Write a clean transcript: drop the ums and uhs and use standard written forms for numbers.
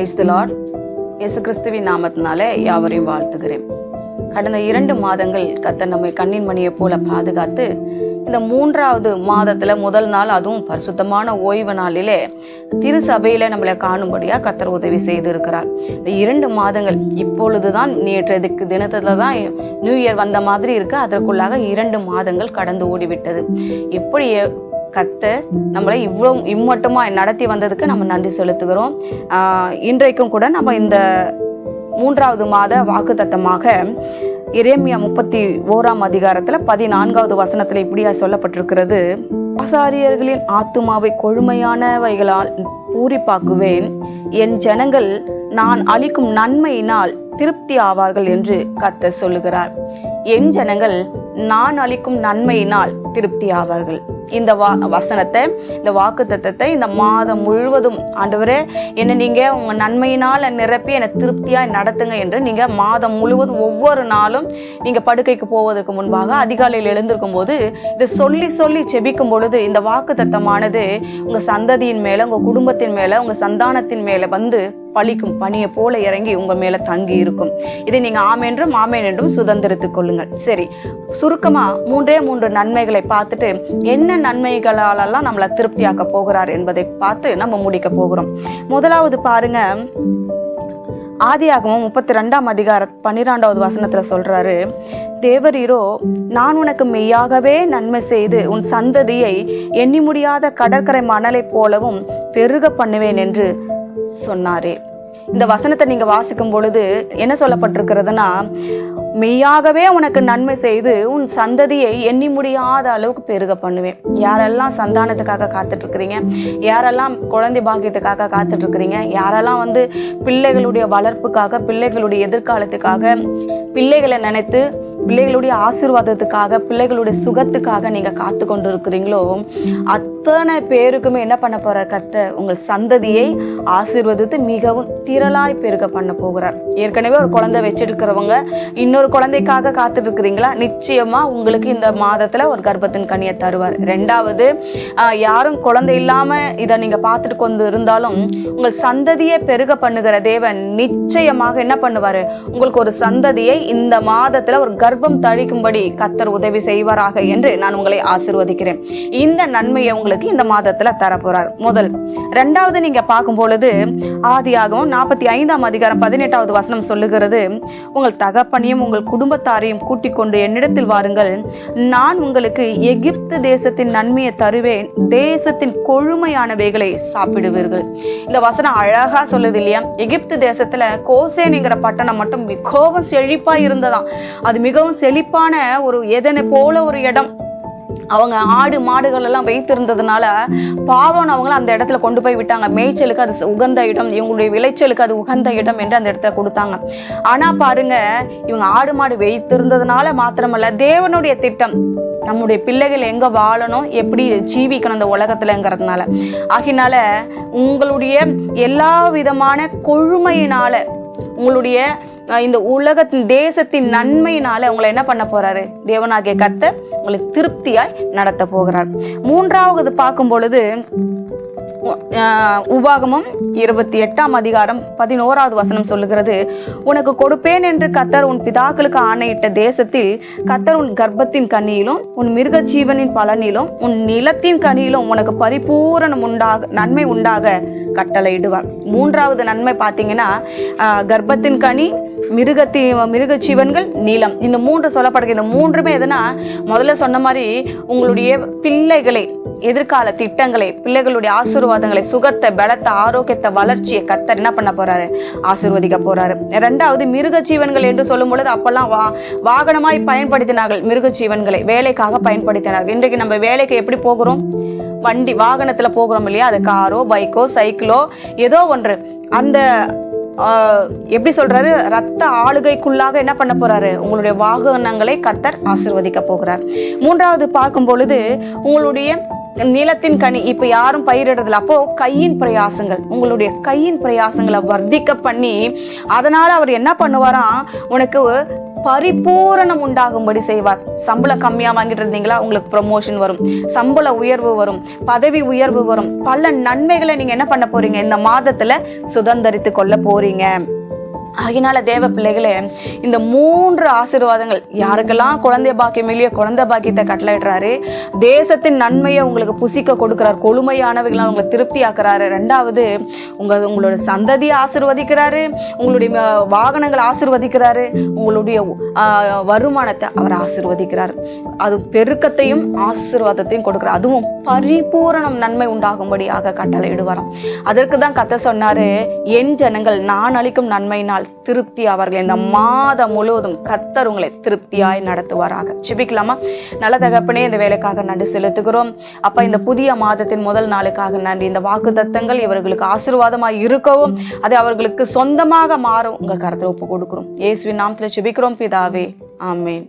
Praise the Lord. இயேசு கிறிஸ்துவின் நாமத்தினாலே யாவரையும் வாழ்த்துகிறேன். கடந்த 2 மாதங்கள் கர்த்தர் நம்மை கண்ணின் மணியை போல பாதுகாத்து இந்த 3வது மாதத்தில் முதல் நாள், அதுவும் பரிசுத்தமான ஓய்வு நாளிலே திருசபையில் நம்மளை காணும்படியாக கர்த்தர் உதவி செய்திருக்கிறார். இந்த 2 மாதங்கள் இப்பொழுதுதான் நேற்று தினத்தில் தான் நியூ இயர் வந்த மாதிரி இருக்கு. அதற்குள்ளாக 2 மாதங்கள் கடந்து ஓடிவிட்டது. எப்படி கர்த்தர் நம்மளை இம்மட்டுமா நடத்தி வந்ததுக்கு நம்ம நன்றி செலுத்துகிறோம். இன்றைக்கும் கூட நம்ம இந்த 3வது மாத வாக்குத்தத்தமாக எரேமியா 31ஆம் அதிகாரத்தில் 14வது வசனத்தில் இப்படியா சொல்லப்பட்டிருக்கிறது: ஆசாரியர்களின் ஆத்துமாவை கொழுமையானவைகளால் பூரிப்பாக்குவேன், என் ஜனங்கள் நான் அளிக்கும் நன்மையினால் திருப்தி ஆவார்கள் என்று கர்த்தர் சொல்லுகிறார். என் ஜனங்கள் நான் அளிக்கும் நன்மையினால் திருப்தி ஆவார்கள். இந்த வசனத்தை, இந்த வாக்குத்தத்தத்தை இந்த மாதம் முழுவதும், ஆண்டவரே என்னை நீங்கள் உங்கள் நன்மையினால் நிரப்பி என்னை திருப்தியாக நடத்துங்க என்று நீங்கள் மாதம் முழுவதும் ஒவ்வொரு நாளும் நீங்கள் படுக்கைக்கு போவதற்கு முன்பாக அதிகாலையில் எழுந்திருக்கும் போது இதை சொல்லி சொல்லி செபிக்கும் பொழுது இந்த வாக்குத்தத்தமானது உங்கள் சந்ததியின் மேலே, உங்கள் குடும்பத்தின் மேலே, உங்கள் சந்தானத்தின் மேலே வந்து பழிக்கும் பனியை போல இறங்கி உங்கள் மேலே தங்கி இருக்கும். இதை நீங்கள் ஆமென்றும் ஆமென் என்றும் சுதந்திரித்துக் கொள்ளுங்கள். சரி, சுருக்கமாக 3 நன்மைகளை பார்த்துட்டு என்ன நன்மைகளாலெல்லாம் நம்மளை திருப்தியாக்க போகிறார் என்பதை பார்த்து நம்ம முடிக்க போகிறோம். முதலாவது பாருங்க, ஆதியாகமம் 32ஆம் அதிகாரம் 12வது வசனத்துல சொல்றாரு: தேவரீரோ, நான் உனக்கு மெய்யாகவே நன்மை செய்து உன் சந்ததியை எண்ணி முடியாத கடற்கரை மணலை போலவும் பெருக பண்ணுவேன் என்று சொன்னாரே. இந்த வசனத்தை நீங்க வாசிக்கும் பொழுது என்ன சொல்லப்பட்டிருக்கிறதுனா, மெய்யாகவே உனக்கு நன்மை செய்து உன் சந்ததியை எண்ணி முடியாத அளவுக்கு பெருக பண்ணுவேன். யாரெல்லாம் சந்தானத்துக்காக காத்துட்டு இருக்கிறீங்க, யாரெல்லாம் குழந்தை பாக்கியத்துக்காக காத்துட்டு இருக்கிறீங்க, யாரெல்லாம் பிள்ளைகளுடைய வளர்ப்புக்காக, பிள்ளைகளுடைய எதிர்காலத்துக்காக, பிள்ளைகளை நினைத்து பிள்ளைகளுடைய ஆசீர்வாதத்துக்காக, பிள்ளைகளுடைய சுகத்துக்காக நீங்க காத்து கொண்டு இருக்கிறீங்களோ, அத்தனை பேருக்குமே என்ன பண்ண போற கர்த்தர் உங்கள் சந்ததியை ஆசீர்வதித்து மிகவும் திரளாய் பெருக பண்ண போகிறார். ஏற்கனவே ஒரு குழந்தை வச்சிருக்கிறவங்க இன்னொரு குழந்தைக்காக காத்துட்டு இருக்கிறீங்களா? நிச்சயமா உங்களுக்கு இந்த மாதத்துல ஒரு கர்ப்பத்தின் கனியை தருவார். 2வது, யாரும் குழந்தை இல்லாம இதை நீங்க பார்த்துட்டு கொண்டு இருந்தாலும் உங்கள் சந்ததியை பெருக பண்ணுகிற தேவன் நிச்சயமாக என்ன பண்ணுவாரு, உங்களுக்கு ஒரு சந்ததியை இந்த மாதத்துல ஒரு கர்ப்பம் தழிக்கும்படி கர்த்தர் உதவி செய்வாராக என்று நான் உங்களை ஆசீர்வதிக்கிறேன். இந்த நன்மையை உங்களுக்கு இந்த மாதத்துல தரப்போறார். முதல். 2வது, நீங்க பார்க்கும் பொழுது ஆதியாகமம் 45ஆம் அதிகாரம் 18வது வசனம் சொல்லுகிறது: உங்கள் தகப்பனையும் உங்கள் குடும்பத்தாரையும் கூட்டிக் கொண்டு என்னிடத்தில் வாருங்கள், நான் உங்களுக்கு எகிப்து தேசத்தின் நன்மையை தருவேன், தேசத்தின் கொழுமையானவைகளை சாப்பிடுவீர்கள். இந்த வசனம் அழகா சொல்லுது இல்லையா? எகிப்து தேசத்துல கோசேன்ங்கிற பட்டணம் மட்டும் மிகவும் செழிப்பா இருந்ததாம். அது மிகவும் செழிப்பான ஒரு ஏதேனை போல ஒரு இடம். அவங்க ஆடு மாடுகள் எல்லாம் வைத்திருந்ததுனால பாவம் அவங்கள அந்த இடத்துல கொண்டு போய் விட்டாங்க. மேய்ச்சலுக்கு அது உகந்த இடம், இவங்களுடைய விளைச்சலுக்கு அது உகந்த இடம் என்று அந்த இடத்துல கொடுத்தாங்க. ஆனா பாருங்க, இவங்க ஆடு மாடு வைத்திருந்ததுனால மாத்திரமல்ல, தேவனுடைய திட்டம் நம்முடைய பிள்ளைகள் எங்க வாழணும், எப்படி ஜீவிக்கணும் இந்த உலகத்துலங்கிறதுனால. ஆகினால உங்களுடைய எல்லா விதமான கொழுமையினால, உங்களுடைய இந்த உலகத்தின் தேசத்தின் நன்மையினால உங்களை என்ன பண்ண போறாரு, தேவனாகிய கர்த்தர் உங்களுக்கு திருப்தியாய் நடத்த போகிறார். 3வது பார்க்கும் பொழுது உபாகமம் 28ஆம் அதிகாரம் 11வது வசனம் சொல்லுகிறது: உனக்கு கொடுப்பேன் என்று கர்த்தர் உன் பிதாக்களுக்கு ஆணையிட்ட தேசத்தில் கர்த்தர் உன் கர்ப்பத்தின் கனியிலும் உன் மிருக ஜீவனின் பலனிலும் உன் நிலத்தின் கனியிலும் உனக்கு பரிபூரணம் நன்மை உண்டாக கட்டளையிடுவார். 3வது நன்மை பார்த்தீங்கன்னா, கர்ப்பத்தின் கனி, மிருக ஜீவன்கள், நிலம். இந்த 3 சொல்லப்படுகிறது. இந்த 3மே எதுனா, முதல்ல சொன்ன மாதிரி உங்களுடைய பிள்ளைகளை, எதிர்கால திட்டங்களை, பிள்ளைகளுடைய ஆசீர்வாதங்களை, சுகத்தை, பலத்தை, ஆரோக்கியத்தை, வளர்ச்சியை கர்த்தர் என்ன பண்ண போறாரு, ஆசீர்வதிக்க போறாரு. 2வது, மிருக ஜீவன்கள் என்று சொல்லும் பொழுது அப்பெல்லாம் வாகனமாய் பயன்படுத்தினார்கள். மிருக ஜீவன்களை வேலைக்காக பயன்படுத்தினார்கள். இன்றைக்கு நம்ம வேலைக்கு எப்படி போகிறோம்? வண்டி வாகனத்துல போகிறோம் இல்லையா? அது காரோ, பைக்கோ, சைக்கிளோ, ஏதோ ஒன்று. அந்த எப்படி சொல்றாரு, ரத்த ஆளுகைக்குள்ளாக என்ன பண்ண போறாரு, உங்களுடைய வாகனங்களை கர்த்தர் ஆசீர்வதிக்க போகிறார். 3வது பார்க்கும் பொழுது உங்களுடைய நிலத்தின் கனி. இப்ப யாரும் பயிரிடுறதில்ல. அப்போ கையின் பிரயாசங்கள், உங்களுடைய கையின் பிரயாசங்களை வர்த்திக்க பண்ணி, அதனால அவர் என்ன பண்ணுவாராம், உனக்கு பரிபூரணம் உண்டாகும்படி செய்வார். சம்பளம் கம்மியா வாங்கிட்டு இருந்தீங்களா, உங்களுக்கு ப்ரமோஷன் வரும், சம்பள உயர்வு வரும், பதவி உயர்வு வரும். பல நன்மைகளை நீங்க என்ன பண்ண போறீங்க, இந்த மாதத்துல சுதந்தரித்து கொள்ள போறீங்க. அதனால தேவ பிள்ளைகளே, இந்த 3 ஆசீர்வாதங்கள், யாருக்கெல்லாம் குழந்தை பாக்கியம் இல்லையோ குழந்தை பாக்கியத்தை கட்டளையிடுறாரு, தேசத்தின் நன்மையை உங்களுக்கு புசிக்க கொடுக்கிறார், கொழுமையானவைகளால் உங்களை திருப்தி ஆக்குறாரு. 2வது உங்களோட சந்ததியை ஆசீர்வதிக்கிறாரு, உங்களுடைய வாகனங்களை ஆசீர்வதிக்கிறாரு, உங்களுடைய வருமானத்தை அவர் ஆசீர்வதிக்கிறார். அது பெருக்கத்தையும் ஆசீர்வாதத்தையும் கொடுக்கிறார். அதுவும் பரிபூரணம் நன்மை உண்டாகும்படியாக கட்டளையிடுவாராம். அதற்கு தான் கர்த்தர் சொன்னாரு, என் ஜனங்கள் நான் அளிக்கும் நன்மையினால் திருப்தி அவர்கள். இந்த மாதம் முழுவதும் கர்த்தர் உங்களை திருப்தியாய் நடத்துவாராக. ஜெபிக்கலாமா? நல்ல தகப்பனே, இந்த வேலைக்காக நன்றி செலுத்துகிறோம் அப்பா. இந்த புதிய மாதத்தின் முதல் நாளுக்காக நன்றி. இந்த வாக்குத்தத்தங்கள் இவர்களுக்கு ஆசீர்வாதமாய் இருக்கவும், அது அவர்களுக்கு சொந்தமாக மாறும் உங்க கரத்தை ஒப்பு கொடுக்கிறோம். இயேசுவின் நாமத்தில் ஜெபிக்கிறோம் பிதாவே, ஆமென்.